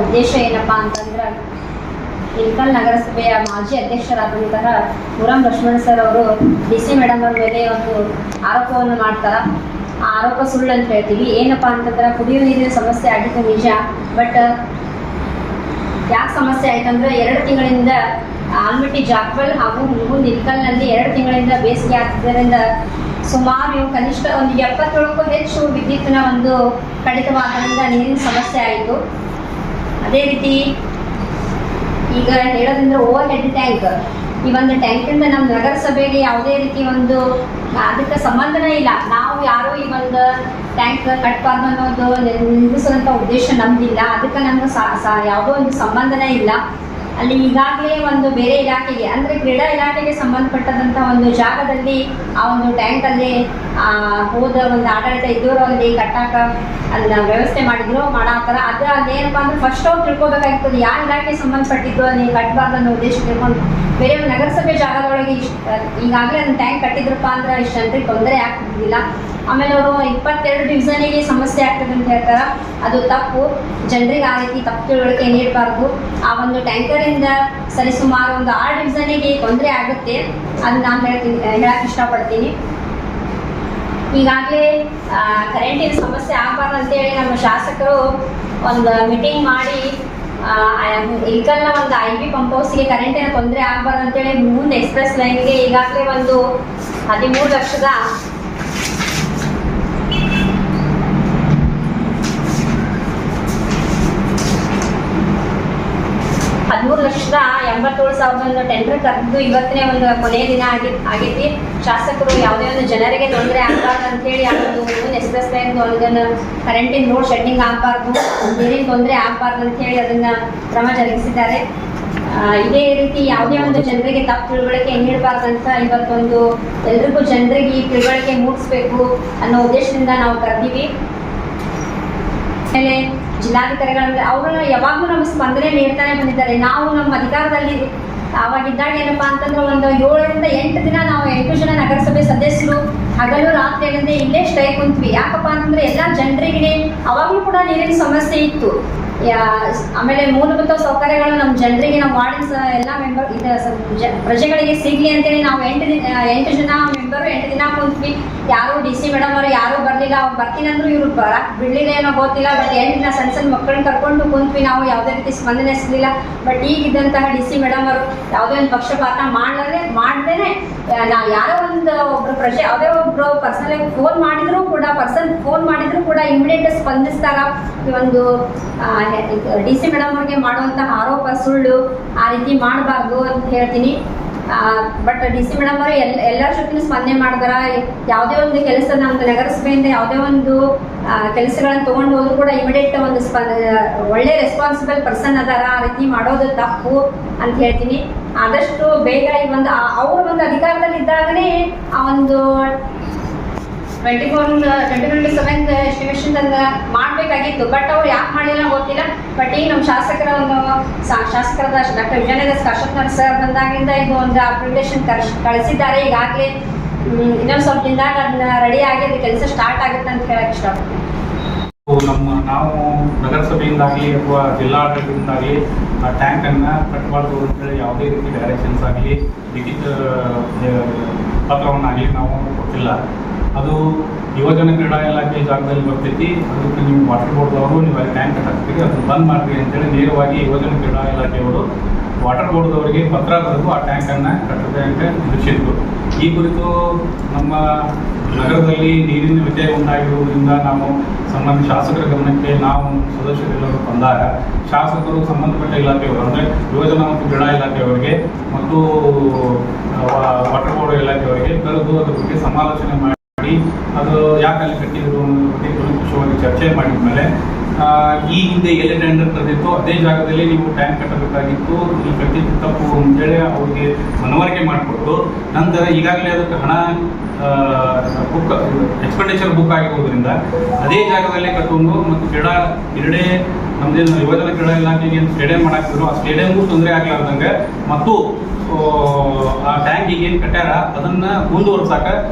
ಉದ್ದೇಶ ಏನಪ್ಪಾ ಅಂತಂದ್ರೆ ಇಳಕಲ್ ನಗರಸಭೆಯ ಮಾಜಿ ಅಧ್ಯಕ್ಷರಾದಂತಹ ಮುರಂ ಲಕ್ಷ್ಮಣ ಸರ್ ಅವರು ಡಿ.ಸಿ ಮೇಡಮ್ ಅವ್ರ ಮೇಲೆ ಒಂದು ಆರೋಪವನ್ನು ಮಾಡ್ತಾರೆ. ಆ ಆರೋಪ ಸುಳ್ಳು ಅಂತ ಹೇಳ್ತೀವಿ. ಏನಪ್ಪಾ ಅಂತಂದ್ರೆ ಕುಡಿಯುವ ನೀರಿನ ಸಮಸ್ಯೆ ಆಗಿತ್ತು ನಿಜ, ಬಟ್ ಯಾಕೆ ಸಮಸ್ಯೆ ಆಯ್ತಂದ್ರೆ 2 ತಿಂಗಳಿಂದ ಆಲ್ಮಟ್ಟಿ ಜಾಕ್ವೆಲ್ ಹಾಗೂ ಹುನಗುಂದ ಇಳಕಲ್ನಲ್ಲಿ 2 ತಿಂಗಳಿಂದ ಬೇಸಿಗೆ ಆಗ್ತಿದ್ದರಿಂದ ಸುಮಾರು ಕನಿಷ್ಠ ಒಂದು 77ಕ್ಕೂ ಹೆಚ್ಚು ವಿದ್ಯುತ್ತಿನ ಒಂದು ಕಡಿತವಾದ್ದರಿಂದ ನೀರಿನ ಸಮಸ್ಯೆ ಆಯಿತು. ಅದೇ ರೀತಿ ಈಗ ಹೇಳೋದ್ರಿಂದ ಓವರ್ ಹೆಡ್ ಟ್ಯಾಂಕ್, ಈ ಒಂದು ಟ್ಯಾಂಕಿಂದ ನಮ್ಮ ನಗರಸಭೆಗೆ ಯಾವುದೇ ರೀತಿ ಒಂದು ಅದಕ್ಕೆ ಸಂಬಂಧನೇ ಇಲ್ಲ. ನಾವು ಯಾರೂ ಈ ಒಂದು ಟ್ಯಾಂಕ್ ಕಟ್ಟಬಾರ್ದು ಅನ್ನೋದು ನಿಲ್ಲಿಸುವಂಥ ಉದ್ದೇಶ ನಮ್ದಿಲ್ಲ. ಅದಕ್ಕೆ ನಮ್ಗೆ ಯಾವುದೋ ಒಂದು ಸಂಬಂಧನೇ ಇಲ್ಲ. ಅಲ್ಲಿ ಈಗಾಗಲೇ ಒಂದು ಬೇರೆ ಇಲಾಖೆಗೆ ಅಂದರೆ ಕ್ರೀಡಾ ಇಲಾಖೆಗೆ ಸಂಬಂಧಪಟ್ಟದಂಥ ಒಂದು ಜಾಗದಲ್ಲಿ ಆ ಒಂದು ಟ್ಯಾಂಕಲ್ಲಿ ಹೋದ ಒಂದು ಆಡಳಿತ ಇದ್ದವರು ಅಲ್ಲಿ ಕಟ್ಟಾಕ ಅದನ್ನ ವ್ಯವಸ್ಥೆ ಮಾಡಾಕ್ತಾರೆ. ಅದು ಅದೇನಪ್ಪ ಅಂದ್ರೆ ಫಸ್ಟ್ ಅವ್ರು ತಿಳ್ಕೊಬೇಕಾಗ್ತದೆ ಯಾವ ಇಲಾಖೆಗೆ ಸಂಬಂಧಪಟ್ಟಿದ್ದು ಅಲ್ಲಿ ಕಟ್ಟಬಾರ್ದು ಅನ್ನೋ ಉದ್ದೇಶ ತಿಳ್ಕೊಂಡು ಬೇರೆ ಒಂದು ನಗರಸಭೆ ಜಾಗದೊಳಗೆ ಈಗಾಗಲೇ ಅದನ್ನ ಟ್ಯಾಂಕ್ ಕಟ್ಟಿದ್ರಪ್ಪ ಅಂದ್ರೆ ಇಷ್ಟು ಜನರಿಗೆ ತೊಂದರೆ ಆಗ್ತಿದ್ದಿಲ್ಲ. ಆಮೇಲೆ ಅವರು 22 ಡಿವಿಷನಿಗೆ ಸಮಸ್ಯೆ ಆಗ್ತದೆ ಅಂತ ಹೇಳ್ತಾರೆ. ಅದು ತಪ್ಪು. ಜನರಿಗೆ ಆ ರೀತಿ ತಪ್ಪು ತಿಳುವಳಿಕೆ ನೀಡಬಾರ್ದು. ಆ ಒಂದು ಟ್ಯಾಂಕರಿಂದ ಸರಿಸುಮಾರು ಒಂದು 6 ಡಿವಿಷನಿಗೆ ತೊಂದರೆ ಆಗುತ್ತೆ. ಅದನ್ನ ನಾನು ಹೇಳಕ್ಕೆ ಇಷ್ಟಪಡ್ತೀನಿ. ಈಗಾಗಲೇ ಕರೆಂಟಿನ ಸಮಸ್ಯೆ ಆಗಬಾರ್ದು ಅಂತೇಳಿ ನಮ್ಮ ಶಾಸಕರು ಒಂದು ಮೀಟಿಂಗ್ ಮಾಡಿ ಇಳಕಲ್ನ ಒಂದು IB ಪಂಪ್ ಹೌಸ್ಗೆ ಕರೆಂಟಿನ ತೊಂದರೆ ಆಗಬಾರ್ದು ಅಂತೇಳಿ ಮುಂದೆ ಎಕ್ಸ್ಪ್ರೆಸ್ ಲೈನ್ಗೆ ಈಗಾಗಲೇ ಒಂದು 13,87,000 ಟೆಂಡರ್ ಕರೆದು ಇವತ್ತನೇ ಒಂದು ಕೊನೆಯ ದಿನ ಆಗೈತಿ. ಶಾಸಕರು ಯಾವುದೇ ಒಂದು ಜನರಿಗೆ ತೊಂದರೆ ಆಗಬಾರ್ದು ಅಂತೇಳಿ ಒಂದು ಎಕ್ಸ್ಪ್ರೆಸ್ ಲೈನ್ ಒಂದು ಕರೆಂಟಿನ ಲೋಡ್ ಶೆಡ್ಡಿಂಗ್ ಆಗಬಾರ್ದು, ನೀರಿನ ತೊಂದರೆ ಆಗಬಾರ್ದು ಅಂತೇಳಿ ಅದನ್ನು ಕ್ರಮ ಜರುಗಿಸಿದ್ದಾರೆ. ಇದೇ ರೀತಿ ಯಾವುದೇ ಒಂದು ಜನರಿಗೆ ತಪ್ಪು ತಿಳುವಳಿಕೆ ನೀಡಬಾರ್ದಂತ ಇವತ್ತೊಂದು ಎಲ್ರಿಗೂ ಜನರಿಗೆ ಈ ತಿಳುವಳಿಕೆ ಮೂಡಿಸ್ಬೇಕು ಅನ್ನೋ ಉದ್ದೇಶದಿಂದ ನಾವು ಕರೆದೀವಿ. ಆಮೇಲೆ ಜಿಲ್ಲಾಧಿಕಾರಿಗಳಂದ್ರೆ ಅವರು ಯಾವಾಗಲೂ ನಮ್ಗೆ ಸ್ಪಂದನೆ ನೀಡ್ತಾನೆ ಬಂದಿದ್ದಾರೆ. ನಾವು ನಮ್ಮ ಅಧಿಕಾರದಲ್ಲಿ ಆವಾಗಿದ್ದಾಗ ಏನಪ್ಪಾ ಅಂತಂದ್ರೆ ಒಂದು 7 ರಿಂದ 8 ದಿನ ನಾವು 8 ಜನ ನಗರಸಭೆ ಸದಸ್ಯರು ಹಗಲು ರಾತ್ರಿ ಏನಂದ್ರೆ ಇಲ್ಲೇ ಸ್ಟೇ ಕುಂತ್ವಿ. ಯಾಕಪ್ಪ ಅಂತಂದ್ರೆ ಎಲ್ಲ ಜನರಿಗೆ ಅವಾಗಲೂ ಕೂಡ ನೀರಿನ ಸಮಸ್ಯೆ ಇತ್ತು. ಆಮೇಲೆ ಮೂಲಭೂತ ಸೌಕರ್ಯಗಳು ನಮ್ಮ ಜನರಿಗೆ ನಮ್ಮ ವಾರ್ಡಿನ ಎಲ್ಲ ಮೆಂಬರ್ ಪ್ರಜೆಗಳಿಗೆ ಸಿಗಲಿ ಅಂತೇಳಿ ನಾವು 8 ಜನ ಮೆಂಬರು 8 ದಿನ ಕುಂತ್ವಿ. ಯಾರು DC ಮೇಡಮ್ ಅವರು ಯಾರೂ ಬರಲಿಲ್ಲ. ಅವ್ರು ಬರ್ತೀನಂದ್ರು ಇವ್ರು ಬಿಡ್ಲಿಲ್ಲ ಏನೋ ಗೊತ್ತಿಲ್ಲ. ಬಟ್ 8 ದಿನ ಸಣ್ಣ ಮಕ್ಕಳನ್ನ ಕರ್ಕೊಂಡು ಕುಂತ್ವಿ. ನಾವು ಯಾವುದೇ ರೀತಿ ಸ್ಪಂದನೆ ಸಿಗಲಿಲ್ಲ. ಬಟ್ ಈಗಿದ್ದಂತಹ DC ಮೇಡಮ್ ಅವರು ಯಾವುದೇ ಒಂದು ಪಕ್ಷಪಾತ ಮಾಡ್ದೇನೆ ನಾವು ಯಾರೋ ಒಂದು ಒಬ್ರು ಪ್ರಜೆ ಯಾವುದೇ ಒಬ್ರು ಪರ್ಸನಲ್ ಫೋನ್ ಮಾಡಿದ್ರು ಕೂಡ ಇಮಿಡಿಯೇಟ್ ಸ್ಪಂದಿಸ್ತಾರ. ಈ ಒಂದು DC ಮೇಡಮ್ ಅವ್ರಿಗೆ ಮಾಡುವಂತಹ ಆರೋಪ ಸುಳ್ಳು. ಆ ರೀತಿ ಮಾಡಬಾರ್ದು ಅಂತ ಹೇಳ್ತೀನಿ. ಬಟ್ DC ಮೇಡಮ್ ಅವರು ಎಲ್ಲರ ಜೊತೆ ಸ್ಪಂದನೆ ಮಾಡಿದಾರ. ಯಾವುದೇ ಒಂದು ಕೆಲಸ ನಮ್ದು ನಗರಸಭೆಯಿಂದ ಯಾವುದೇ ಒಂದು ಕೆಲಸಗಳನ್ನು ತೊಗೊಂಡು ಹೋದ್ರು ಕೂಡ ಇಮಿಡಿಯೇಟ್ ಒಂದು ಒಳ್ಳೆ ರೆಸ್ಪಾನ್ಸಿಬಲ್ ಪರ್ಸನ್ ಅದಾರ. ಆ ರೀತಿ ಮಾಡೋದು ತಪ್ಪು ಅಂತ ಹೇಳ್ತೀನಿ. ಆದಷ್ಟು ಬೇಗ ಈ ಒಂದು ಅವರು ಒಂದು ಅಧಿಕಾರದಲ್ಲಿ ಇದ್ದಾಗನೇ ಆ ಒಂದು 2027 ಎಸ್ಟಿಮೇಷನ್ ಮಾಡಬೇಕಾಗಿತ್ತು. ಬಟ್ ಅವ್ರು ಯಾಕೆ ಮಾಡಲಿಲ್ಲ ಗೊತ್ತಿಲ್ಲ. ಬಟ್ ಈಗ ನಮ್ಮ ಶಾಸಕರಾದ ಡಾಕ್ಟರ್ ವಿಜಯನಗರ ಕಾಶಪ್ಪನವ್ರ ಸರ್ ಬಂದಾಗಿಂದ ಇದು ಒಂದು ಅಪ್ಲಿಕೇಶನ್ ಕಳಿಸಿದ್ದಾರೆ. ಈಗಾಗಲೇ ಇನ್ನೊಂದು ಸ್ವಲ್ಪ ದಿನದಾಗ ಅದನ್ನ ರೆಡಿ ಆಗಿ ಕೆಲಸ ಸ್ಟಾರ್ಟ್ ಆಗುತ್ತೆ ಅಂತ ಹೇಳಕ್ಕೆ ಇಷ್ಟಪಡ್ತೀನಿ. ನಾವು ನಗರಸಭೆಯಿಂದಾಗಲಿ ಅಥವಾ ಜಿಲ್ಲಾಡಳಿತದಿಂದಾಗಲಿ ಆ ಟ್ಯಾಂಕನ್ನು ಕಟ್ಟಬಾರ್ದು ಅಂತೇಳಿ ಯಾವುದೇ ರೀತಿ ಡೈರೆಕ್ಷನ್ಸ್ ಆಗಲಿ ಲಿಖಿತ ಪತ್ರವನ್ನಾಗಲಿ ನಾವು ಕೊಟ್ಟಿಲ್ಲ. ಅದು ಯುವಜನ ಕ್ರೀಡಾ ಇಲಾಖೆ ಜಾಗದಲ್ಲಿ ಬರ್ತೈತಿ. ಅದಕ್ಕೆ ನೀವು ವಾಟರ್ ಬೋರ್ಡ್ದವರು ನೀವು ಅಲ್ಲಿ ಟ್ಯಾಂಕ್ ಹಾಕ್ತೀರಿ, ಅದನ್ನು ಬಂದ್ ಮಾಡಿರಿ ಅಂತೇಳಿ ನೇರವಾಗಿ ಯುವಜನ ಕ್ರೀಡಾ ಇಲಾಖೆಯವರು ವಾಟರ್ ಬೋರ್ಡ್ದವರಿಗೆ ಪತ್ರ ಬರೆದು ಆ ಟ್ಯಾಂಕನ್ನು ಕಟ್ಟೋದಕ್ಕೆ ತಿಳಿಸಿದ್ರು. ಈ ಕುರಿತು ನಮ್ಮ ನಗರದಲ್ಲಿ ನೀರಿನ ವ್ಯತ್ಯಯ ಉಂಟಾಗಿರುವುದರಿಂದ ನಾವು ಸಂಬಂಧಿತ ಶಾಸಕರ ಗಮನಕ್ಕೆ ನಾವು ಸದಸ್ಯರೆಲ್ಲರೂ ಬಂದಾಗ ಶಾಸಕರು ಸಂಬಂಧಪಟ್ಟ ಇಲಾಖೆಯವರು ಅಂದರೆ ಯುವಜನ ಮತ್ತು ಕ್ರೀಡಾ ಇಲಾಖೆಯವರಿಗೆ ಮತ್ತು ವಾಟರ್ ಬೋರ್ಡ್ ಇಲಾಖೆಯವರಿಗೆ ಕರೆದು ಅದ್ರ ಬಗ್ಗೆ ಸಮಾಲೋಚನೆ ಮಾಡಿ ಅದು ಯಾಕೆ ಅಲ್ಲಿ ಕಟ್ಟಿದ್ರು ಅನ್ನೋದ್ರ ಬಗ್ಗೆ ಕೂಲಂಕುಷವಾಗಿ ಚರ್ಚೆ ಮಾಡಿದ ಮೇಲೆ ಈ ಹಿಂದೆ ಎಲ್ಲಿ ಟೆಂಡರ್ ಕರೆದಿತ್ತು ಅದೇ ಜಾಗದಲ್ಲಿ ನೀವು ಟ್ಯಾಂಕ್ ಕಟ್ಟಬೇಕಾಗಿತ್ತು, ನೀವು ಕಟ್ಟಿದ್ದು ತಪ್ಪು ಅಂತೇಳಿ ಅವ್ರಿಗೆ ಮನವರಿಕೆ ಮಾಡಿಕೊಟ್ಟು ನಂತರ ಈಗಾಗಲೇ ಅದಕ್ಕೆ ಹಣ ಎಕ್ಸ್ಪೆಂಡಿಚರ್ ಬುಕ್ ಆಗಿರೋದ್ರಿಂದ ಅದೇ ಜಾಗದಲ್ಲೇ ಕಟ್ಟುವುದು ಮತ್ತು ಕ್ರೀಡಾ ನಮ್ದೇನು ಯುವಜನ ಕ್ರೀಡಾ ಇಲಾಖೆಗೆ ಏನು ಸ್ಟೇಡಿಯಂ ಮಾಡಾಕ್ತಿದ್ರು ಆ ಸ್ಟೇಡಿಯಂಗೂ ತೊಂದರೆ ಆಗ್ಲಾರ್ದಂಗೆ ಮತ್ತು ಆ ಟ್ಯಾಂಕಿಗೆ ಏನು ಕಟ್ಟ್ಯಾರ ಅದನ್ನು ಮುಂದುವರ್ಸಾಕ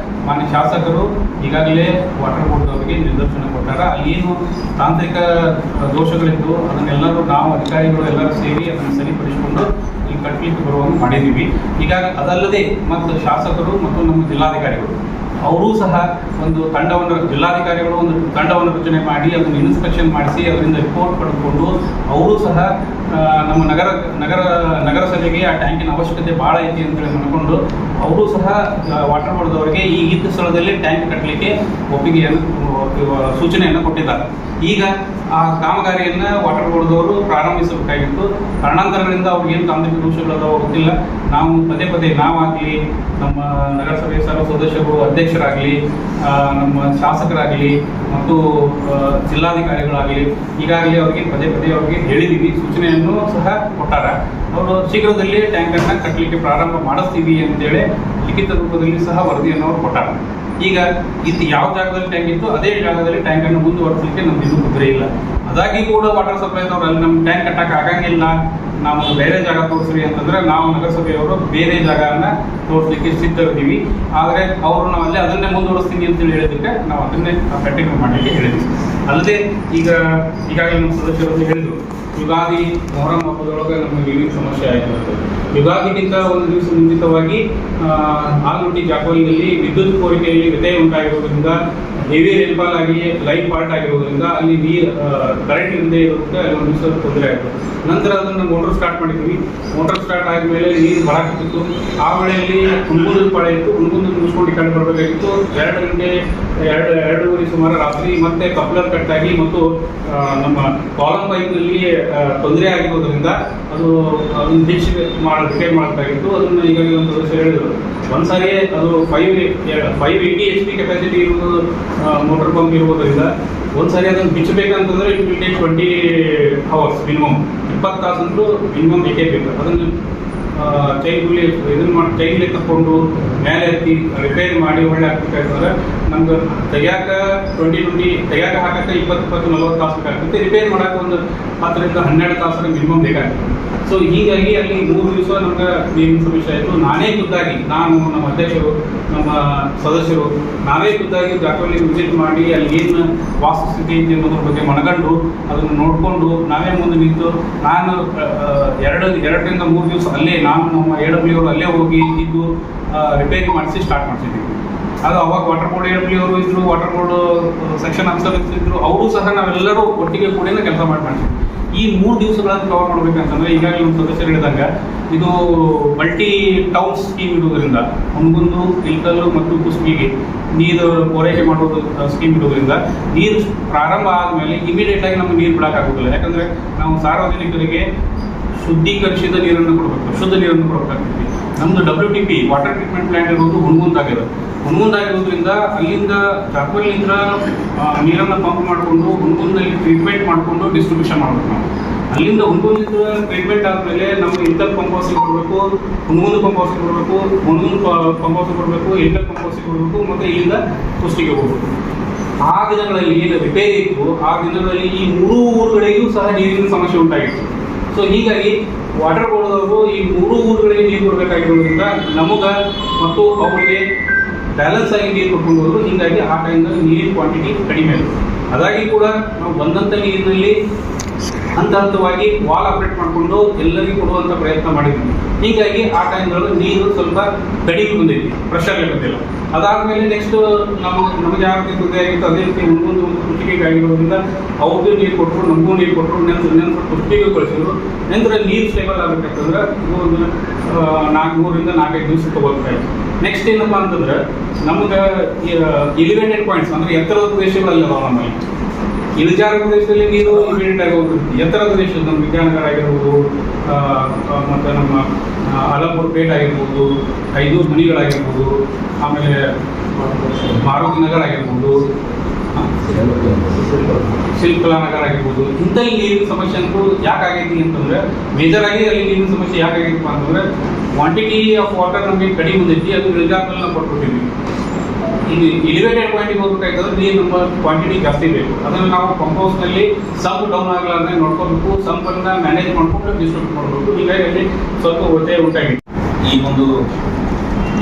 ಮಾನ್ಯ ಶಾಸಕರು ಈಗಾಗಲೇ ವಾಟರ್ ಬೋರ್ಡ್ನವರಿಗೆ ನಿರ್ದೇಶನ ಕೊಟ್ಟಾರ. ಅಲ್ಲಿ ಏನು ತಾಂತ್ರಿಕ ದೋಷಗಳಿದ್ದು ಅದನ್ನೆಲ್ಲರೂ ನಾವು ಅಧಿಕಾರಿಗಳು ಎಲ್ಲರೂ ಸೇರಿ ಅದನ್ನು ಸರಿಪಡಿಸಿಕೊಂಡು ಈ ಕಟ್ಟಲಿಕ್ಕೆ ಬರುವಂಗೆ ಮಾಡಿದ್ದೀವಿ. ಹೀಗಾಗಿ ಅದಲ್ಲದೆ ಮತ್ತು ಶಾಸಕರು ಮತ್ತು ನಮ್ಮ ಜಿಲ್ಲಾಧಿಕಾರಿಗಳು ಅವರೂ ಸಹ ಒಂದು ತಂಡವನ್ನು ಜಿಲ್ಲಾಧಿಕಾರಿಗಳು ಒಂದು ತಂಡವನ್ನು ರಚನೆ ಮಾಡಿ ಅದನ್ನು ಇನ್ಸ್ಪೆಕ್ಷನ್ ಮಾಡಿಸಿ ಅದರಿಂದ ರಿಪೋರ್ಟ್ ಪಡೆದುಕೊಂಡು ಅವರೂ ಸಹ ನಮ್ಮ ನಗರಸಭೆಗೆ ಆ ಟ್ಯಾಂಕಿನ ಅವಶ್ಯಕತೆ ಭಾಳ ಐತಿ ಅಂತೇಳಿ ಅಂದ್ಕೊಂಡು ಅವರು ಸಹ ವಾಟರ್ ಬೋರ್ಡ್ದವರಿಗೆ ಈ ಇದ್ದ ಸ್ಥಳದಲ್ಲಿ ಟ್ಯಾಂಕ್ ಕಟ್ಟಲಿಕ್ಕೆ ಒಪ್ಪಿಗೆಯನ್ನು ಸೂಚನೆಯನ್ನು ಕೊಟ್ಟಿದ್ದಾರೆ. ಈಗ ಆ ಕಾಮಗಾರಿಯನ್ನು ವಾಟರ್ ಬೋರ್ಡ್ದವರು ಪ್ರಾರಂಭಿಸಬೇಕಾಗಿತ್ತು. ಕಾರಣಾಂತರಗಳಿಂದ ಅವ್ರಿಗೇನು ತಾಂತ್ರಿಕ ದೋಷಗಳದಾವ ಗೊತ್ತಿಲ್ಲ. ನಾವು ಪದೇ ಪದೇ ನಾವಾಗಲಿ ನಮ್ಮ ನಗರಸಭೆ ಸರ್ವ ಸದಸ್ಯರು ಅಧ್ಯಕ್ಷರಾಗಲಿ ನಮ್ಮ ಶಾಸಕರಾಗಲಿ ಮತ್ತು ಜಿಲ್ಲಾಧಿಕಾರಿಗಳಾಗಲಿ ಈಗಾಗಲೇ ಅವ್ರಿಗೆ ಪದೇ ಪದೇ ಅವ್ರಿಗೆ ಹೇಳಿದ್ದೀವಿ, ಸೂಚನೆಯನ್ನು ಸಹ ಕೊಟ್ಟಾರ. ಅವರು ಶೀಘ್ರದಲ್ಲಿ ಟ್ಯಾಂಕನ್ನು ಕಟ್ಟಲಿಕ್ಕೆ ಪ್ರಾರಂಭ ಮಾಡಿಸ್ತೀವಿ ಅಂತೇಳಿ ಲಿಖಿತ ರೂಪದಲ್ಲಿ ಸಹ ವರದಿಯನ್ನು ಅವರು ಕೊಟ್ಟಾರ. ಈಗ ಇದು ಯಾವ ಜಾಗದಲ್ಲಿ ಟ್ಯಾಂಕ್ ಇತ್ತು ಅದೇ ಜಾಗದಲ್ಲಿ ಟ್ಯಾಂಕನ್ನು ಮುಂದುವರಿಸಲಿಕ್ಕೆ ನಮ್ದು ಇನ್ನೂ ಕುದುರೆ ಇಲ್ಲ. ಅದಾಗಿ ಕೂಡ ವಾಟರ್ ಸಪ್ಲೈದವ್ರು ಅಲ್ಲಿ ನಮ್ಮ ಟ್ಯಾಂಕ್ ಕಟ್ಟಕ್ಕೆ ಆಗಂಗಿಲ್ಲ, ನಾವು ಬೇರೆ ಜಾಗ ತೋರಿಸ್ರಿ ಅಂತಂದ್ರೆ ನಾವು ನಗರಸಭೆಯವರು ಬೇರೆ ಜಾಗನ ತೋರಿಸ್ಲಿಕ್ಕೆ ಸಿದ್ಧರಿದ್ದೀವಿ. ಆದರೆ ಅವರು ನಾವು ಅಲ್ಲೇ ಅದನ್ನೇ ಮುಂದುವರಿಸ್ತೀನಿ ಅಂತೇಳಿ ಹೇಳಿದ್ದಕ್ಕೆ ನಾವು ಅದನ್ನೇ ಕಂಟಿನ್ಯೂ ಮಾಡಲಿಕ್ಕೆ ಹೇಳಿದ್ವಿ. ಅಲ್ಲದೆ ಈಗಾಗಲೇ ನಮ್ಮ ಸದಸ್ಯರು ಹೇಳಿದರು, ಯುಗಾದಿ ಮೊಹರಂ ಹಬ್ಬದೊಳಗೆ ನಮಗೆ ವಿವಿಧ ಸಮಸ್ಯೆ ಆಯಿತು. ಯುಗಾದಿಗಿಂತ ಒಂದು ದಿವಸ ಮುಂಚಿತವಾಗಿ ಆಲ್ಮಟ್ಟಿ ಜಾಕೋಲಿನಲ್ಲಿ ವಿದ್ಯುತ್ ಕೋರಿಕೆಯಲ್ಲಿ ವ್ಯತ್ಯಯ ಉಂಟಾಗಿರೋದ್ರಿಂದ ಹೆವಿ ರೇನ್ಫಾಲ್ ಆಗಿ ಲೈಟ್ ಪಾರ್ಟ್ ಆಗಿರೋದ್ರಿಂದ ಅಲ್ಲಿ ನೀರು ಕರೆಂಟ್ ಇಲ್ಲದೆ ಇರೋದಕ್ಕೆ ಅಲ್ಲಿ ಒಂದು ದಿವಸ ತೊಂದರೆ ಆಯಿತು. ನಂತರ ಅದನ್ನು ಮೋಟರ್ ಸ್ಟಾರ್ಟ್ ಮಾಡಿದ್ವಿ. ಮೋಟರ್ ಸ್ಟಾರ್ಟ್ ಆದಮೇಲೆ ನೀರು ಬರಾಕಿತ್ತು. ಆ ವೇಳೆಯಲ್ಲಿ ಹುಣಗುಂದದ ಪಾಳೆ ಇತ್ತು. ಹುಣಗುಂದ ಮುಗಿಸ್ಕೊಂಡು ಈ ಕಡೆ ಬರಬೇಕಾಗಿತ್ತು. 2 ಗಂಟೆ 2:30 ಸುಮಾರು ರಾತ್ರಿ ಮತ್ತೆ ಕಪ್ಲರ್ ಕಟ್ಟಾಗಿ ಮತ್ತು ನಮ್ಮ ಕಾಲಮ್ ಪೈಪ್ನಲ್ಲಿ ತೊಂದರೆ ಆಗಿರೋದ್ರಿಂದ ಅದನ್ನು ರಿಪೇರ್ ಮಾಡಬೇಕಾಗಿತ್ತು. ಅದನ್ನು ಈಗಾಗಲೇ ಒಂದು ಸದಸ್ಯರು ಹೇಳಿದರು. ಒಂದ್ಸಾರಿ ಅದು 580 HP ಕೆಪಾಸಿಟಿ ಇರುವುದು ಮೋಟರ್ ಪಂಪ್ ಇರುವುದರಿಂದ ಒಂದ್ಸಾರಿ ಅದನ್ನು ಬಿಚ್ಚಬೇಕಂತಂದ್ರೆ it will take 20 hours minimum. 20 ತಾಸಂತೂ ಮಿನಿಮಮ್ ಬೇಕೇ ಬೇಕು. ಅದನ್ನು ಚೈನ್ಲಿ ತಕ್ಕೊಂಡು ಮೇಲೆ ಎತ್ತಿ ರಿಪೇರ್ ಮಾಡಿ ಒಳ್ಳೆ ಹಾಕ್ಬೇಕಾಯ್ತಂದ್ರೆ ನಮ್ಗೆ ತೆಗಿಯಾಕೆ ಹಾಕಕ್ಕೆ 20-40 ತಾಸು ಬೇಕಾಗ್ತದೆ. ರಿಪೇರ್ ಮಾಡೋಕೆ ಒಂದು 10ರಿಂದ 12 ತಾಸು ಮಿನಿಮಮ್ ಬೇಕಾಗ್ತದೆ. ಸೊ ಹೀಗಾಗಿ ಅಲ್ಲಿ 3 ದಿವಸ ನಮ್ಗೆ ನೀರಿನ ಸಮಸ್ಯೆ ಆಯಿತು. ನಾನೇ ಖುದ್ದಾಗಿ, ನಾನು ನಮ್ಮ ಅಧ್ಯಕ್ಷರು ನಮ್ಮ ಸದಸ್ಯರು ನಾವೇ ಖುದ್ದಾಗಿ ಜಾಗದಲ್ಲಿ ವಿಸಿಟ್ ಮಾಡಿ ಅಲ್ಲಿ ಏನು ವಾಸ್ತುಸ್ಥಿತಿ ಇದೆ ಅನ್ನೋದ್ರ ಬಗ್ಗೆ ಮನಗಂಡು ಅದನ್ನು ನೋಡಿಕೊಂಡು ನಾವೇ ಮುಂದೆ ನಿಂತು ನಾನು 2ರಿಂದ 3 ದಿವಸ ಅಲ್ಲೇ ನಾನು ನಮ್ಮ AW ಅವರು ಅಲ್ಲೇ ಹೋಗಿ ಇದ್ದು ರಿಪೇರಿ ಮಾಡಿಸಿ ಸ್ಟಾರ್ಟ್ ಮಾಡಿಸಿದ್ದೀವಿ. ಅದು ಅವಾಗ ವಾಟರ್ ಬೋರ್ಡ್ AW ಅವರು ಇದ್ದರು, ವಾಟರ್ ಬೋರ್ಡ್ ಸೆಕ್ಷನ್ ಆಫೀಸರ್ಸ್ ಇದ್ದರು, ಅವರು ಸಹ ನಾವೆಲ್ಲರೂ ಒಟ್ಟಿಗೆ ಕೂಡ ಕೆಲಸ ಮಾಡಿಸಿದ್ವಿ. ಈ 3 ದಿವಸಗಳನ್ನು ಕವರ್ ಮಾಡಬೇಕಂತಂದ್ರೆ ಈಗಾಗಲೇ ನಮ್ಮ ಸದಸ್ಯರು ಹೇಳಿದಾಗ ಇದು ಮಲ್ಟಿ ಟೌನ್ ಸ್ಕೀಮ್ ಇರೋದ್ರಿಂದ ಹುಣಗುಂದು, ಇಲ್ಕಲ್ಲು ಮತ್ತು ಕುಸ್ಬಿಗೆ ನೀರು ಪೂರೈಕೆ ಮಾಡೋದು ಸ್ಕೀಮ್ ಇರೋದ್ರಿಂದ ನೀರು ಪ್ರಾರಂಭ ಆದಮೇಲೆ ಇಮಿಡಿಯೇಟ್ ಆಗಿ ನಮಗೆ ನೀರು ಬಿಡೋಕ್ಕಾಗೋದಿಲ್ಲ. ಯಾಕಂದರೆ ನಾವು ಸಾರ್ವಜನಿಕರಿಗೆ ಶುದ್ಧೀಕರಿಸಿದ ನೀರನ್ನು ಕೊಡಬೇಕು, ಶುದ್ಧ ನೀರನ್ನು ಕೊಡಬೇಕಾಗ್ತದೆ. ನಮ್ಮದು WTP ವಾಟರ್ ಟ್ರೀಟ್ಮೆಂಟ್ ಪ್ಲಾಂಟ್ ಇರೋದು ಹುಣಗುಂದಾಗಿರೋದ್ರಿಂದ ಅಲ್ಲಿಂದ ಜಾಕೋಲಿಂದ ನೀರನ್ನು ಪಂಪ್ ಮಾಡಿಕೊಂಡು ಹುಣಗುಂದಲ್ಲಿ ಟ್ರೀಟ್ಮೆಂಟ್ ಮಾಡಿಕೊಂಡು ಡಿಸ್ಟ್ರಿಬ್ಯೂಷನ್ ಮಾಡಬೇಕು. ನಾವು ಅಲ್ಲಿಂದ ಹುಣಗುಂದಿಂದ ಟ್ರೀಟ್ಮೆಂಟ್ ಆದಮೇಲೆ ನಮಗೆ ಇಂಟರ್ ಪಂಪ್ ಹೌಸಿಗೆ ಕೊಡಬೇಕು, ಹುಣಗುಂದ ಪಂಪ್ ಹೌಸಿಗೆ ಕೊಡಬೇಕು, ಹುಣಗುಂದ ಪಂಪ್ ಹೌಸಿಗೆ ಕೊಡಬೇಕು, ಇಂಟರ್ ಪಂಪ್ ಹೌಸಿಗೆ ಕೊಡಬೇಕು, ಮತ್ತು ಇಲ್ಲಿಂದ ಕುಷ್ಟಿಗೆ ಹೋಗಬೇಕು. ಆ ದಿನಗಳಲ್ಲಿ ಏನು ರಿಪೇರಿ ಇತ್ತು ಆ ದಿನಗಳಲ್ಲಿ ಈ 3 ಊರುಗಳಿಗೂ ಸಹ ನೀರಿನ ಸಮಸ್ಯೆ ಉಂಟಾಗಿತ್ತು. ಸೊ ಹೀಗಾಗಿ ವಾಟರ್ ಬೋರ್ಡ್ದವರು ಈ 3 ಊರುಗಳಿಗೆ ನೀರು ಕೊಡಬೇಕಾಗಿರೋದ್ರಿಂದ ನಮಗೆ ಮತ್ತು ಅವರಿಗೆ ಬ್ಯಾಲೆನ್ಸ್ ಆಗಿ ನೀರು ಕೊಟ್ಕೊಂಡು ಹೋದ್ರು. ಹೀಗಾಗಿ ಆ ಟೈಮ್ನಲ್ಲಿ ನೀರಿನ ಕ್ವಾಂಟಿಟಿ ಕಡಿಮೆ ಆಯಿತು. ಅದಾಗಿ ಕೂಡ ನಾವು ಬಂದಂಥ ನೀರಿನಲ್ಲಿ ಹಂತವಾಗಿ ವಾಲ್ ಆಪ್ರೇಟ್ ಮಾಡಿಕೊಂಡು ಎಲ್ಲರಿಗೂ ಕೊಡುವಂಥ ಪ್ರಯತ್ನ ಮಾಡಿದ್ವಿ. ಹೀಗಾಗಿ ಆ ಟೈಮ್ಗಳಲ್ಲಿ ನೀರು ಸ್ವಲ್ಪ ಕಡಿಮೆ ಬಂದೈತಿ, ಪ್ರೆಷರ್ ಇರೋದಿಲ್ಲ. ಅದಾದಮೇಲೆ ನೆಕ್ಸ್ಟ್ ನಮಗೆ ಯಾವ ರೀತಿ ತೊಂದರೆ ಆಗಿತ್ತು ಅದೇ ರೀತಿ ಒಂದು ಕುಷ್ಟಿಗೆ ಆಗಿರೋದ್ರಿಂದ ಅವ್ರಿಗೂ ನೀರು ಕೊಟ್ಟರು, ನಮಗೂ ನೀರು ಕೊಟ್ಟರು, ನೆನ್ಸು ಕುಷ್ಟಿಗೆ ಕಳಿಸಿದ್ರು. ನಂತರ ನೀರು ಸ್ಟೇಬಲ್ ಆಗಬೇಕಂತಂದ್ರೆ ಇದು ಒಂದು 4-3ರಿಂದ 4-5 ದಿವಸ ತಗೋಬೇಕಾಯ್ತು. ನೆಕ್ಸ್ಟ್ ಏನಪ್ಪ ಅಂತಂದ್ರೆ ನಮ್ಗೆ ಎಲಿವೇಟೆಡ್ ಪಾಯಿಂಟ್ಸ್ ಅಂದರೆ ಎತ್ತರದ ಪ್ರದೇಶಗಳೆಲ್ಲ ನಮ್ಮಲ್ಲಿ ಇಳಿಜಾರ ಪ್ರದೇಶದಲ್ಲಿ ನೀರು ಇಮಿಡಿಯೇಟ್ ಆಗಿ ಹೋಗ್ತಿರ್ತೀವಿ. ಎತ್ತರ ಪ್ರದೇಶದ ನಮ್ಮ ವಿದ್ಯಾನಗರ ಆಗಿರ್ಬೋದು, ಮತ್ತು ನಮ್ಮ ಅಲಂಪುರ ಪೇಟ್ ಆಗಿರ್ಬೋದು, 5 ಮನಿಗಳಾಗಿರ್ಬೋದು, ಆಮೇಲೆ ಮಾರುತಿ ನಗರ ಆಗಿರ್ಬೋದು, ಶಿಲ್ಪಕಲಾ ನಗರ ಆಗಿರ್ಬೋದು, ಇಂಥಲ್ಲಿ ನೀರಿನ ಸಮಸ್ಯೆ ಅಂತೂ ಯಾಕಾಗೈತಿ ಅಂತಂದ್ರೆ ಮೇಜರ್ ಆಗಿ ಅಲ್ಲಿ ನೀರಿನ ಸಮಸ್ಯೆ ಯಾಕಾಗೈತಪ್ಪ ಅಂತಂದ್ರೆ ಕ್ವಾಂಟಿಟಿ ಆಫ್ ವಾಟರ್ ನಮಗೆ ಕಡಿಮೆ ಬಂದೈತಿ. ಅದು ಇಳಿಜಾರದಲ್ಲಿ ನಾವು ಕೊಟ್ಬಿಟ್ಟಿದ್ವಿ. ಇದು ಎಲಿವೇಟೆಡ್ ಪಾಯಿಂಟಿಗೆ ಹೋಗ್ಬೇಕಾಯ್ತಂದ್ರೆ ನೀರು ನಮ್ಮ ಕ್ವಾಂಟಿಟಿ ಜಾಸ್ತಿ ಬೇಕು. ಅದನ್ನು ನಾವು ಪಂಪ್ ಹೌಸ್ನಲ್ಲಿ ಸಂಪ್ ಡೌನ್ ಆಗಲಾರ್ದೆ ನೋಡ್ಕೋಬೇಕು, ಸಂಪನ್ನ ಮ್ಯಾನೇಜ್ ಮಾಡ್ಕೊಂಡು ಡಿಸ್ಟ್ರಿಬ್ಯೂಟ್ ಮಾಡಬೇಕು. ಹೀಗಾಗಿ ಅಲ್ಲಿ ಸ್ವಲ್ಪ ಒತ್ತಡ ಉಂಟಾಗಿದೆ. ಈ ಒಂದು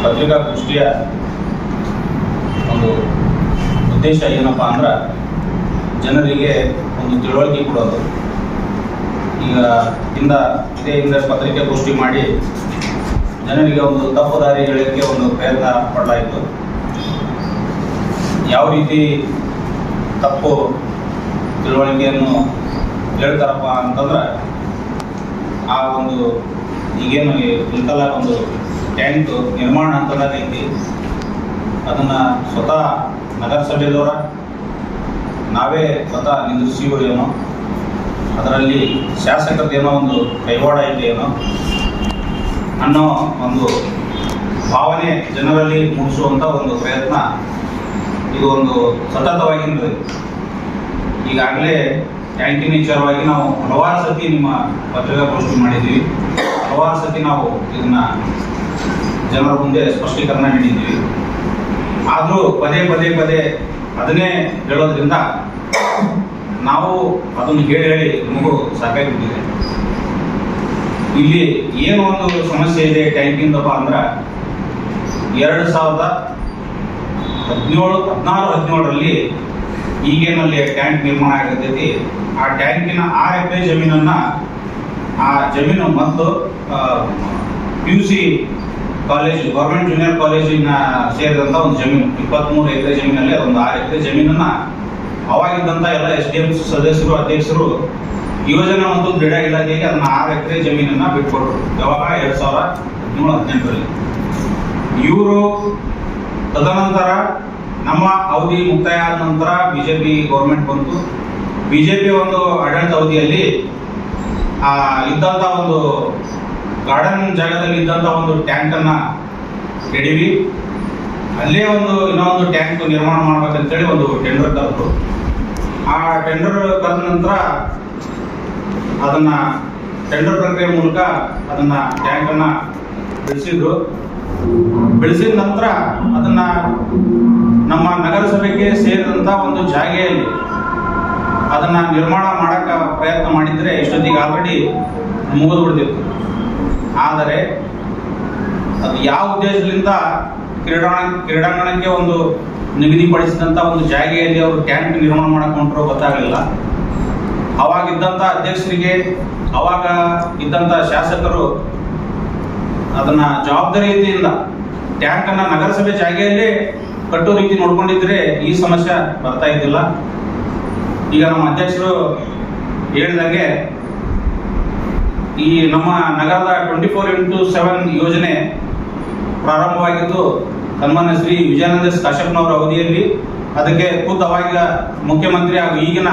ಪತ್ರಿಕಾಗೋಷ್ಠಿಯ ಒಂದು ಉದ್ದೇಶ ಏನಪ್ಪ ಅಂದ್ರೆ ಜನರಿಗೆ ಒಂದು ತಿಳುವಳಿಕೆ ಕೊಡೋದು. ಈಗ ಹಿಂದೆ ಪತ್ರಿಕಾಗೋಷ್ಠಿ ಮಾಡಿ ಜನರಿಗೆ ಒಂದು ತಪ್ಪು ದಾರಿ ಎಳೆಯೋಕ್ಕೆ ಒಂದು ಪ್ರಯತ್ನ ಪಡಲಾಯಿತು. ಯಾವ ರೀತಿ ತಪ್ಪು ತಿಳುವಳಿಕೆಯನ್ನು ಹೇಳ್ತಾರಪ್ಪ ಅಂತಂದ್ರೆ, ಆ ಒಂದು ಈಗೇನು ಇಲ್ಕಲ್ಲ ಒಂದು ಟ್ಯಾಂಕ್ ನಿರ್ಮಾಣ ಅಂತದೈತಿ, ಅದನ್ನು ಸ್ವತಃ ನಗರಸಭೆದವರ ನಾವೇ ಸ್ವತಃ ನಿಂದಿರ್ಸಿವೋ ಏನೋ, ಅದರಲ್ಲಿ ಶಾಸಕರದ್ದೇನೋ ಒಂದು ಕೈವಾಡ ಐತೆ ಏನೋ ಅನ್ನೋ ಒಂದು ಭಾವನೆ ಜನರಲ್ಲಿ ಮೂಡಿಸುವಂಥ ಒಂದು ಪ್ರಯತ್ನ ಇದು ಒಂದು ಸತತವಾಗಿ ನಡೆದಿದೆ. ಈಗಾಗಲೇ ಟ್ಯಾಂಕಿನ ವಿಚಾರವಾಗಿ ನಾವು ಹಲವಾರು ಸತಿ ನಿಮ್ಮ ಪತ್ರಿಕಾಗೋಷ್ಠಿ ಮಾಡಿದ್ದೀವಿ, ಹಲವಾರು ಸತಿ ನಾವು ಇದನ್ನು ಜನರ ಮುಂದೆ ಸ್ಪಷ್ಟೀಕರಣ ನೀಡಿದ್ದೀವಿ. ಆದರೂ ಪದೇ ಅದನ್ನೇ ಹೇಳೋದ್ರಿಂದ ನಾವು ಅದನ್ನು ಹೇಳಿ ನಮಗೂ ಸಾಕಾಗಿಬಿಟ್ಟಿದೆ. ಇಲ್ಲಿ ಏನು ಒಂದು ಸಮಸ್ಯೆ ಇದೆ ಟ್ಯಾಂಕಿಂದಪ್ಪ ಅಂದ್ರೆ 2016-17ರಲ್ಲಿ ಈಗೇನಲ್ಲಿ ಟ್ಯಾಂಕ್ ನಿರ್ಮಾಣ ಆಗಿರ್ತೈತಿ. ಆ ಟ್ಯಾಂಕಿನ 6 ಎಕರೆ ಜಮೀನನ್ನು, ಆ ಜಮೀನು ಮತ್ತು PUC ಕಾಲೇಜು, ಗೌರ್ಮೆಂಟ್ ಜೂನಿಯರ್ ಕಾಲೇಜಿನ ಸೇರಿದಂಥ ಒಂದು ಜಮೀನು, 23 ಎಕರೆ ಜಮೀನಲ್ಲಿ ಒಂದು 6 ಎಕರೆ ಜಮೀನನ್ನು ಅವಾಗಿದ್ದಂಥ ಎಲ್ಲ SDM ಸದಸ್ಯರು, ಅಧ್ಯಕ್ಷರು, ಯೋಜನೆ ಮತ್ತು ಕ್ರೀಡಾ ಇಲಾಖೆಗೆ ಅದನ್ನ 6 ಎಕರೆ ಜಮೀನನ್ನು ಬಿಟ್ಕೊಟ್ರು. ಯಾವಾಗ 2017-18ರಲ್ಲಿ. ಇವರು ತದನಂತರ ನಮ್ಮ ಅವಧಿ ಮುಕ್ತಾಯ ಆದ ನಂತರ BJP ಗೌರ್ಮೆಂಟ್ ಬಂತು. BJP ಒಂದು ಆಡಳಿತ ಅವಧಿಯಲ್ಲಿ ಇದ್ದಂಥ ಒಂದು ಗಾರ್ಡನ್ ಜಾಗದಲ್ಲಿ ಇದ್ದಂಥ ಒಂದು ಟ್ಯಾಂಕನ್ನು ಕೆಡವಿ ಅಲ್ಲೇ ಇನ್ನೊಂದು ಟ್ಯಾಂಕ್ ನಿರ್ಮಾಣ ಮಾಡ್ಬೇಕಂತೇಳಿ ಒಂದು ಟೆಂಡರ್ ಕರೆದ್ರು. ಆ ಟೆಂಡರ್ ಕರೆದ ನಂತರ ಅದನ್ನು ಟೆಂಡರ್ ಪ್ರಕ್ರಿಯೆ ಮೂಲಕ ಅದನ್ನು ಟ್ಯಾಂಕನ್ನು ಬೆಳೆಸಿದ ನಂತರ ಅದನ್ನು ನಮ್ಮ ನಗರಸಭೆಗೆ ಸೇರಿದಂಥ ಒಂದು ಜಾಗೆಯಲ್ಲಿ ಅದನ್ನು ನಿರ್ಮಾಣ ಮಾಡೋಕ್ಕೆ ಪ್ರಯತ್ನ ಮಾಡಿದರೆ ಇಷ್ಟೊತ್ತಿಗೆ ಆಲ್ರೆಡಿ ಮುಗಿದು ಬಿಡ್ತಿತ್ತು. ಆದರೆ ಅದು ಯಾವ ಉದ್ದೇಶದಿಂದ ಕ್ರೀಡಾಂಗಣಕ್ಕೆ ಒಂದು ನಿಗದಿಪಡಿಸಿದಂಥ ಒಂದು ಜಾಗೆಯಲ್ಲಿ ಅವರು ಟ್ಯಾಂಕ್ ನಿರ್ಮಾಣ ಮಾಡಕ್ಕೆ ಹೊಂಟರೋ ಗೊತ್ತಾಗಲಿಲ್ಲ. ಅವಾಗಿದ್ದಂಥ ಅಧ್ಯಕ್ಷರಿಗೆ, ಅವಾಗ ಇದ್ದಂಥ ಶಾಸಕರು ಅದನ್ನು ಜವಾಬ್ದಾರಿಯಿಂದ ಟ್ಯಾಂಕನ್ನು ನಗರಸಭೆ ಜಾಗೆಯಲ್ಲೇ ಕಟ್ಟೋ ರೀತಿ ನೋಡ್ಕೊಂಡಿದ್ರೆ ಈ ಸಮಸ್ಯೆ ಬರ್ತಾ ಇದ್ದಿಲ್ಲ. ಈಗ ನಮ್ಮ ಅಧ್ಯಕ್ಷರು ಹೇಳಿದಂಗೆ ಈ ನಮ್ಮ ನಗರದ 24x7 ಯೋಜನೆ ಪ್ರಾರಂಭವಾಗಿದ್ದು ಸನ್ಮಾನ್ಯ ಶ್ರೀ ವಿಜಯಾನಂದ ಕಾಶ್ಯಪ್ನವರ ಅವಧಿಯಲ್ಲಿ. ಅದಕ್ಕೆ ಖುದ್ದು ಅವಾಗ ಮುಖ್ಯಮಂತ್ರಿ ಹಾಗೂ ಈಗಿನ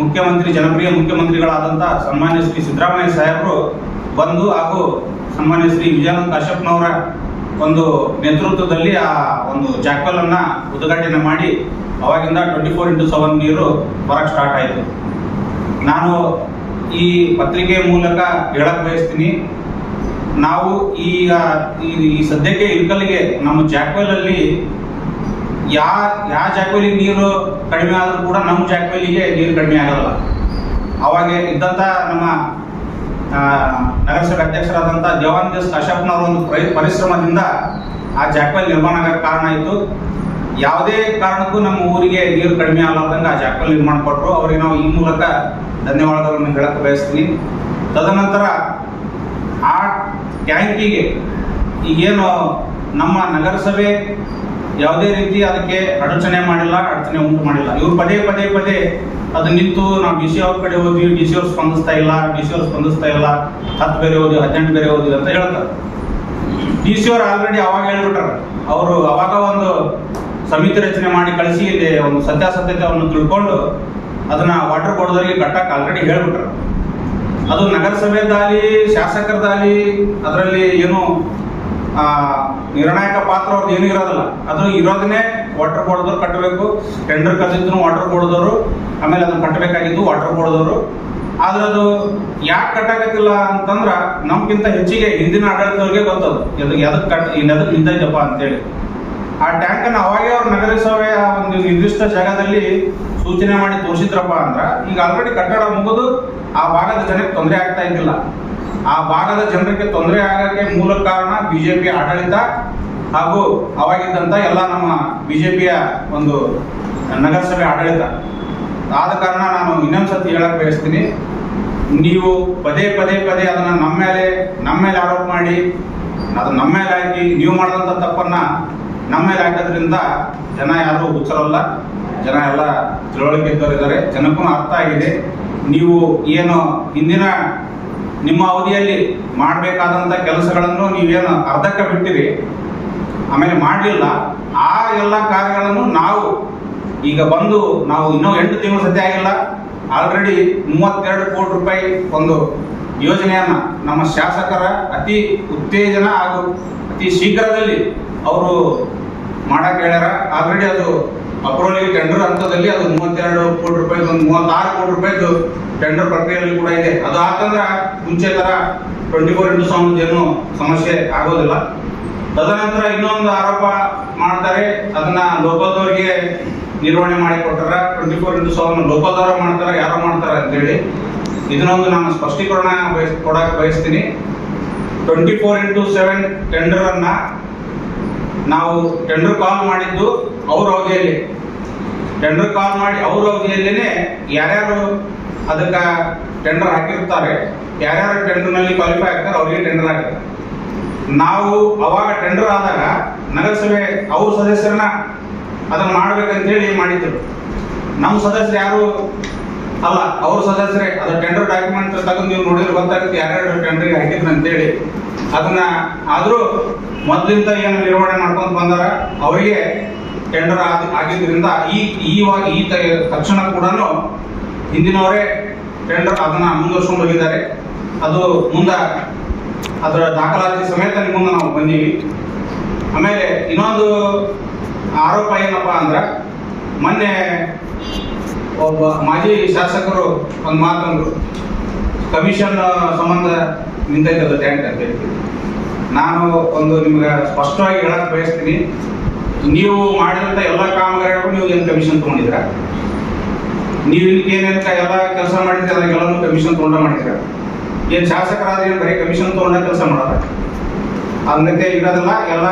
ಮುಖ್ಯಮಂತ್ರಿ, ಜನಪ್ರಿಯ ಮುಖ್ಯಮಂತ್ರಿಗಳಾದಂಥ ಸನ್ಮಾನ್ಯ ಶ್ರೀ ಸಿದ್ದರಾಮಯ್ಯ ಸಾಹೇಬರು ಬಂದು ಹಾಗೂ ಸನ್ಮಾನ್ಯ ಶ್ರೀ ವಿಜಯಾನಂದ ಕಾಶ್ಯಪ್ನವರ ಒಂದು ನೇತೃತ್ವದಲ್ಲಿ ಆ ಒಂದು ಜಾಕ್ವೆಲನ್ನು ಉದ್ಘಾಟನೆ ಮಾಡಿ ಅವಾಗಿಂದ 24x7 ನೀರು ಬರಕ್ಕೆ ಸ್ಟಾರ್ಟ್ ಆಯಿತು. ನಾನು ಈ ಪತ್ರಿಕೆ ಮೂಲಕ ಹೇಳಕ್ ಬಯಸ್ತೀನಿ, ನಾವು ಈಗ ಈ ಸದ್ಯಕ್ಕೆ ಇಲ್ಕಲ್ಲಿಗೆ ನಮ್ಮ ಜಾಕ್ವೆಲಲ್ಲಿ ಯಾವ ಜಾಕ್ವೆಲಿಗೆ ನೀರು ಕಡಿಮೆ ಆದರೂ ಕೂಡ ನಮ್ಮ ಜಾಕ್ವೆಲಿಗೆ ನೀರು ಕಡಿಮೆ ಆಗಲ್ಲ. ಅವಾಗ ಇದ್ದಂಥ ನಮ್ಮ ನಗರಸಭೆ ಅಧ್ಯಕ್ಷರಾದಂಥ ದೇವಾನಂದ ಕಾಶ್ಯಪ್ನವರ ಒಂದು ಪರಿಶ್ರಮದಿಂದ ಆ ಜಾಕ್ವೆಲ್ ನಿರ್ಮಾಣ ಆಗಕ್ಕೆ ಕಾರಣ ಆಯಿತು. ಯಾವುದೇ ಕಾರಣಕ್ಕೂ ನಮ್ಮ ಊರಿಗೆ ನೀರು ಕಡಿಮೆ ಆಗಲಾರ್ದಂಗೆ ಆ ಜಾಕ್ವೆಲ್ ನಿರ್ಮಾಣ ಕೊಟ್ಟರು. ಅವರಿಗೆ ನಾವು ಈ ಮೂಲಕ ಧನ್ಯವಾದಗಳನ್ನು ಹೇಳಕ್ಕೆ ಬಯಸ್ತೀನಿ. ತದನಂತರ ಆ ಟ್ಯಾಂಕಿಗೆ ಈಗೇನು ನಮ್ಮ ನಗರಸಭೆ ಯಾವುದೇ ರೀತಿ ಅದಕ್ಕೆ ಅಡಚಣೆ ಉಂಟು ಮಾಡಿಲ್ಲ. ಇವರು ಪದೇ ಅದು ನಿಂತು ನಾವು DC ಅವ್ರ ಕಡೆ ಹೋದ್ವಿ, DC ಅವ್ರು ಸ್ಪಂದಿಸ್ತಾ ಇಲ್ಲ, 10 ಬೇರೆ ಹೋದ್ವಿ, 18 ಬೇರೆ ಹೋದ್ವಿ ಅಂತ ಹೇಳ್ತಾರೆ. DC ಅವ್ರು ಆಲ್ರೆಡಿ ಅವಾಗ ಹೇಳ್ಬಿಟ್ರ. ಅವರು ಅವಾಗ ಒಂದು ಸಮಿತಿ ರಚನೆ ಮಾಡಿ ಕಳಿಸಿ ಇಲ್ಲಿ ಒಂದು ಸತ್ಯಾಸತ್ಯತೆಯನ್ನು ತಿಳ್ಕೊಂಡು ಅದನ್ನ ವಾಟರ್ ಬೋರ್ಡ್ದವರಿಗೆ ಕಟ್ಟಕ್ಕೆ ಆಲ್ರೆಡಿ ಹೇಳ್ಬಿಟ್ರು. ಅದು ನಗರಸಭೆದಾಲಿ, ಶಾಸಕರದಾಲಿ ಅದರಲ್ಲಿ ಏನು ನಿರ್ಣಾಯಕ ಪಾತ್ರ ಅವ್ರದ್ದು ಏನೂ ಇರೋದಿಲ್ಲ. ಅದು ಇರೋದನ್ನೇ ವಾಟರ್ ಬೋರ್ಡ್ದವ್ರು ಕಟ್ಟಬೇಕು. ಟೆಂಡರ್ ಕರೆದಿದ್ರು ವಾಟರ್ ಬೋರ್ಡ್ದವರು, ಆಮೇಲೆ ಅದನ್ನು ಕಟ್ಟಬೇಕಾಗಿದ್ದು ವಾಟರ್ ಬೋರ್ಡ್ದವರು. ಆದ್ರೆ ಅದು ಯಾಕೆ ಕಟ್ಟಾಕತ್ತಿಲ್ಲ ಅಂತಂದ್ರೆ ನಮ್ಗಿಂತ ಹೆಚ್ಚಿಗೆ ಹಿಂದಿನ ಆಡಳಿತವ್ರಿಗೆ ಗೊತ್ತದು ಎದಕ್ಕೆ ನಿಂತೈತಪ್ಪ ಅಂತೇಳಿ. ಆ ಟ್ಯಾಂಕನ್ನು ಅವಾಗೇ ಅವ್ರು ನಗರಸಭೆಯ ಒಂದು ನಿರ್ದಿಷ್ಟ ಜಾಗದಲ್ಲಿ ಸೂಚನೆ ಮಾಡಿ ತೋರಿಸಿದ್ರಪ್ಪ ಅಂದ್ರೆ ಈಗ ಆಲ್ರೆಡಿ ಕಟ್ಟಡ ಮುಗಿದು ಆ ಭಾಗದ ಜನಕ್ಕೆ ತೊಂದರೆ ಆಗ್ತಾ ಇದ್ದಿಲ್ಲ. ಆ ಭಾಗದ ಜನರಿಗೆ ತೊಂದರೆ ಆಗಕ್ಕೆ ಮೂಲ ಕಾರಣ ಬಿಜೆಪಿ ಆಡಳಿತ ಹಾಗೂ ಅವಾಗಿದ್ದಂಥ ಎಲ್ಲ ನಮ್ಮ ಬಿಜೆಪಿಯ ಒಂದು ನಗರಸಭೆ ಆಡಳಿತ. ಆದ ಕಾರಣ ನಾನು ಇನ್ನೊಂದ್ಸತಿ ಹೇಳಕ್ ಬಯಸ್ತೀನಿ, ನೀವು ಪದೇ ಅದನ್ನ ನಮ್ಮ ಮೇಲೆ ಆರೋಪ ಮಾಡಿ ಅದು ನಮ್ಮ ಮೇಲೆ ಹಾಕಿ ನೀವು ಮಾಡಿದಂಥ ತಪ್ಪನ್ನ ನಮ್ಮ ಮೇಲೆ ಹಾಕೋದ್ರಿಂದ ಜನ ಯಾರು ಹುಚ್ಚರಲ್ಲ, ಜನ ಎಲ್ಲ ತಿಳುವಳಿಕೆ ಇದ್ದಾರೆ, ಜನಕ್ಕೂ ಅರ್ಥ ಆಗಿದೆ. ನೀವು ಏನು ಹಿಂದಿನ ನಿಮ್ಮ ಅವಧಿಯಲ್ಲಿ ಮಾಡಬೇಕಾದಂಥ ಕೆಲಸಗಳನ್ನು ನೀವೇನು ಅರ್ಧಕ್ಕೆ ಬಿಟ್ಟಿರಿ, ಆಮೇಲೆ ಮಾಡಲಿಲ್ಲ. ಆ ಎಲ್ಲ ಕಾರ್ಯಗಳನ್ನು ನಾವು ಈಗ ಬಂದು ನಾವು ಇನ್ನೂ 8 ತಿಂಗಳು ಸದ್ಯ ಆಗಿಲ್ಲ, ಆಲ್ರೆಡಿ 32 ಕೋಟಿ ರೂಪಾಯಿ ಒಂದು ಯೋಜನೆಯನ್ನ ನಮ್ಮ ಶಾಸಕರ ಅತಿ ಉತ್ತೇಜನ ಹಾಗೂ ಅತಿ ಶೀಘ್ರದಲ್ಲಿ ಅವರು ಮಾಡಕ್ಕೆ ಹೇಳ್ಯಾರ. ಆಲ್ರೆಡಿ ಅದು ಅಪ್ರೂವಲ್ ಟೆಂಡರ್ ಹಂತದಲ್ಲಿ ಅದು 32 ಕೋಟಿ ರೂಪಾಯಿ, ಒಂದು 36 ಕೋಟಿ ರೂಪಾಯಿದು ಟೆಂಡರ್ ಪ್ರಕ್ರಿಯೆಯಲ್ಲಿ ಕೂಡ ಇದೆ. ಅದು ಆತಂದ್ರೆ ಮುಂಚೆ ತರ 24x7 ಏನು ಸಮಸ್ಯೆ ಆಗೋದಿಲ್ಲ. ತದನಂತರ ಇನ್ನೊಂದು ಆರೋಪ ಮಾಡ್ತಾರೆ, ಅದನ್ನ ಲೋಕಲ್ದವ್ರಿಗೆ ನಿರ್ವಹಣೆ ಮಾಡಿ ಕೊಟ್ಟಾರ. 24x7 ಲೋಕಲ್ದವ್ರ ಮಾಡ್ತಾರ, ಯಾರೋ ಮಾಡ್ತಾರ ಅಂತೇಳಿ ಇದನ್ನೊಂದು ನಾನು ಸ್ಪಷ್ಟೀಕರಣ ಕೊಡಕ್ಕೆ ಬಯಸ್ತೀನಿ. 24x7 ಟೆಂಡರ್ ಅನ್ನ ನಾವು ಟೆಂಡರ್ ಕಾಲ್ ಮಾಡಿದ್ದು ಅವ್ರ ಅವಧಿಯಲ್ಲಿ, ಟೆಂಡರ್ ಕಾಲ್ ಮಾಡಿ ಅವ್ರ ಅವಧಿಯಲ್ಲೇನೆ ಯಾರ್ಯಾರು ಅದಕ್ಕೆ ಟೆಂಡರ್ ಹಾಕಿರ್ತಾರೆ, ಯಾರ್ಯಾರು ಟೆಂಡರ್ನಲ್ಲಿ ಕ್ವಾಲಿಫೈ ಆಗ್ತಾರೆ ಅವ್ರಿಗೆ ಟೆಂಡರ್ ಹಾಕಿರ್ತಾರೆ. ನಾವು ಅವಾಗ ಟೆಂಡರ್ ಆದಾಗ ನಗರಸಭೆ ಅವ್ರ ಸದಸ್ಯರನ್ನ ಅದನ್ನ ಮಾಡ್ಬೇಕಂತೇಳಿ ಮಾಡಿದ್ರು. ನಮ್ಮ ಸದಸ್ಯರು ಯಾರು ಅಲ್ಲ, ಅವ್ರ ಸದಸ್ಯರೇ ಅದು ಟೆಂಡರ್ ಡಾಕ್ಯುಮೆಂಟ್ ತಗೊಂಡು ನೀವು ನೋಡಿದ್ರೆ ಗೊತ್ತಾಗುತ್ತೆ ಯಾರ್ಯಾರು ಟೆಂಡರ್ಗೆ ಹಾಕಿದ್ರು ಅಂತೇಳಿ. ಅದನ್ನ ಆದರೂ ಮೊದಲಿಂದ ಏನು ನಿರ್ವಹಣೆ ಮಾಡ್ಕೊಂಡು ಬಂದಾರ ಅವರಿಗೆ ಟೆಂಡರ್ ಆಗಿದ್ದರಿಂದ ಈ ತಕ್ಷಣ ಕೂಡ ಹಿಂದಿನವರೇ ಟೆಂಡರ್ ಅದನ್ನ ಮುಂದುವರ್ಸ್ಕೊಂಡು ಹೋಗಿದ್ದಾರೆ. ಅದು ಮುಂದೆ ಅದರ ದಾಖಲಾತಿ ಸಮೇತ ಮುಂದೆ ನಾವು ಬಂದೀವಿ. ಆಮೇಲೆ ಇನ್ನೊಂದು ಆರೋಪ ಏನಪ್ಪಾ ಅಂದ್ರೆ, ಮೊನ್ನೆ ಒಬ್ಬ ಮಾಜಿ ಶಾಸಕರು ಒಂದು ಮಾತಂದ್ರು, ಕಮಿಷನ್ ಸಂಬಂಧ ನಿಂತೈತದ ಟ್ಯಾಂಕ್ ಅಂತ ಹೇಳ್ತೀವಿ. ನಾನು ಒಂದು ನಿಮ್ಗೆ ಸ್ಪಷ್ಟವಾಗಿ ಹೇಳಕ್ ಬಯಸ್ತೀನಿ, ನೀವು ಮಾಡಿದಂಥ ಎಲ್ಲ ಕಾಮಗಾರಿಗೂ ನೀವು ಏನು ಕಮಿಷನ್ ತೊಗೊಂಡಿದ್ರ? ನೀವು ಏನೇನು ಎಲ್ಲ ಕೆಲಸ ಮಾಡಿದ್ರೆ ಅದಕ್ಕೆಲ್ಲನೂ ಕಮಿಷನ್ ತೊಗೊಂಡ ಮಾಡಿದ್ರ? ಏನು ಶಾಸಕರಾದ್ರೆ ಏನು ಬರೀ ಕಮಿಷನ್ ತೊಗೊಂಡ ಕೆಲಸ ಮಾಡೋದ? ಅದಕ್ಕೆ ಇರೋದಿಲ್ಲ. ಎಲ್ಲ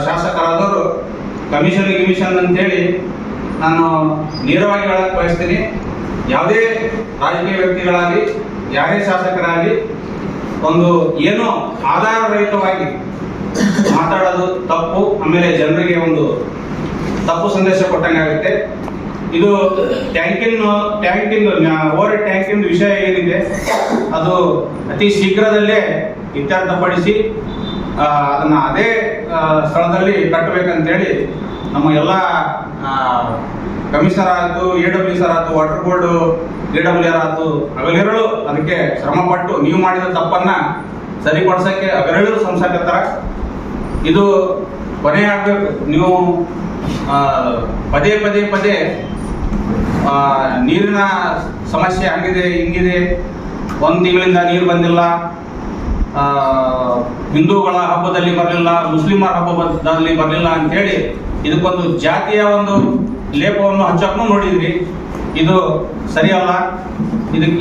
ಶಾಸಕರಾದವರು ಕಮಿಷನ್ ಅಂತೇಳಿ ನಾನು ನೇರವಾಗಿ ಹೇಳಕ್ ಬಯಸ್ತೀನಿ. ಯಾವುದೇ ರಾಜಕೀಯ ವ್ಯಕ್ತಿಗಳಾಗಲಿ, ಯಾರೇ ಶಾಸಕರಾಗಲಿ ಒಂದು ಏನು ಆಧಾರ ರಹಿತವಾಗಿ ಮಾತಾಡೋದು ತಪ್ಪು. ಆಮೇಲೆ ಜನರಿಗೆ ಒಂದು ತಪ್ಪು ಸಂದೇಶ ಕೊಟ್ಟಂಗಾಗುತ್ತೆ. ಇದು ಟ್ಯಾಂಕಿನ ಓವರ್ ಟ್ಯಾಂಕಿನ ವಿಷಯ ಏನಿದೆ ಅದು ಅತಿ ಶೀಘ್ರದಲ್ಲೇ ಇತ್ಯರ್ಥಪಡಿಸಿ ಅದನ್ನ ಅದೇ ಸ್ಥಳದಲ್ಲಿ ಕಟ್ಟಬೇಕಂತೇಳಿ ನಮ್ಮ ಎಲ್ಲ ಕಮಿಷನರ್ ಆಯ್ತು, AWS ಆಯ್ತು, ವಾಟರ್ ಬೋರ್ಡ್ AWR ಆಯ್ತು, ಅವೆಲ್ಲರೂ ಅದಕ್ಕೆ ಶ್ರಮಪಟ್ಟು ನೀವು ಮಾಡಿದ ತಪ್ಪನ್ನ ಸರಿಪಡಿಸಕ್ಕೆ ಅವೆಲ್ಲರೂ ಶ್ರಮಿಸಕತ್ತಾರ. ಇದು ಕೊನೆ ಆಗ್ಬೇಕು. ನೀವು ಪದೇ ನೀರಿನ ಸಮಸ್ಯೆ ಹಂಗಿದೆ ಹಿಂಗಿದೆ, 1 ತಿಂಗಳಿಂದ ನೀರು ಬಂದಿಲ್ಲ, ಹಿಂದೂಗಳ ಹಬ್ಬದಲ್ಲಿ ಬರಲಿಲ್ಲ, ಮುಸ್ಲಿಮರ ಹಬ್ಬದಲ್ಲಿ ಬರಲಿಲ್ಲ ಅಂತೇಳಿ ಇದಕ್ಕೊಂದು ಜಾತಿಯ ಒಂದು ಲೇಪವನ್ನು ಹಚ್ಚಕ್ಕೂ ನೋಡಿದ್ರಿ. ಇದು ಸರಿಯಲ್ಲ.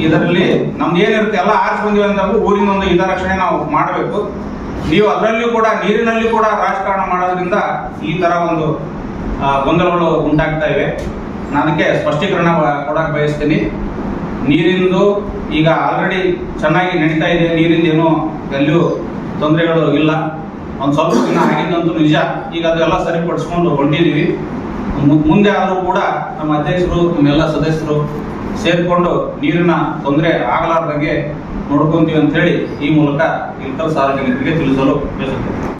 ಇದರಲ್ಲಿ ನಮ್ದು ಏನಿರುತ್ತೆ ಎಲ್ಲ ಆರಿಸಿ ಬಂದಿವೆ ಅಂದಾಗ ಊರಿನ ಒಂದು ಹಿತರಕ್ಷಣೆ ನಾವು ಮಾಡಬೇಕು. ನೀವು ಅದರಲ್ಲಿಯೂ ಕೂಡ ನೀರಿನಲ್ಲಿ ಕೂಡ ರಾಜಕಾರಣ ಮಾಡೋದ್ರಿಂದ ಈ ತರ ಒಂದು ಗೊಂದಲಗಳು ಉಂಟಾಗ್ತಾ ಇವೆ. ನಾನು ಅದಕ್ಕೆ ಸ್ಪಷ್ಟೀಕರಣ ಕೊಡಕ್ಕೆ ಬಯಸ್ತೀನಿ. ನೀರಿಂದು ಈಗ ಆಲ್ರೆಡಿ ಚೆನ್ನಾಗಿ ನಡೀತಾ ಇದೆ, ನೀರಿಂದ ಏನೋ ಎಲ್ಲಿಯೂ ತೊಂದರೆಗಳು ಇಲ್ಲ. ಒಂದು ಸ್ವಲ್ಪ ದಿನ ಆಗಿದ್ದಂತೂ ನಿಜ. ಈಗ ಅದೆಲ್ಲ ಸರಿಪಡಿಸ್ಕೊಂಡು ಹೊಂಟಿದ್ದೀವಿ. ಮುಂದೆ ಆದರೂ ಕೂಡ ನಮ್ಮ ಅಧ್ಯಕ್ಷರು, ನಮ್ಮೆಲ್ಲ ಸದಸ್ಯರು ಸೇರಿಕೊಂಡು ನೀರಿನ ತೊಂದರೆ ಆಗಲಾರ್ದಂಗೆ ನೋಡ್ಕೊಂತೀವಿ ಅಂತ ಹೇಳಿ ಈ ಮೂಲಕ ಇತರ ಸಾರ್ವಜನಿಕರಿಗೆ ತಿಳಿಸಲು ಬಯಸುತ್ತೇವೆ.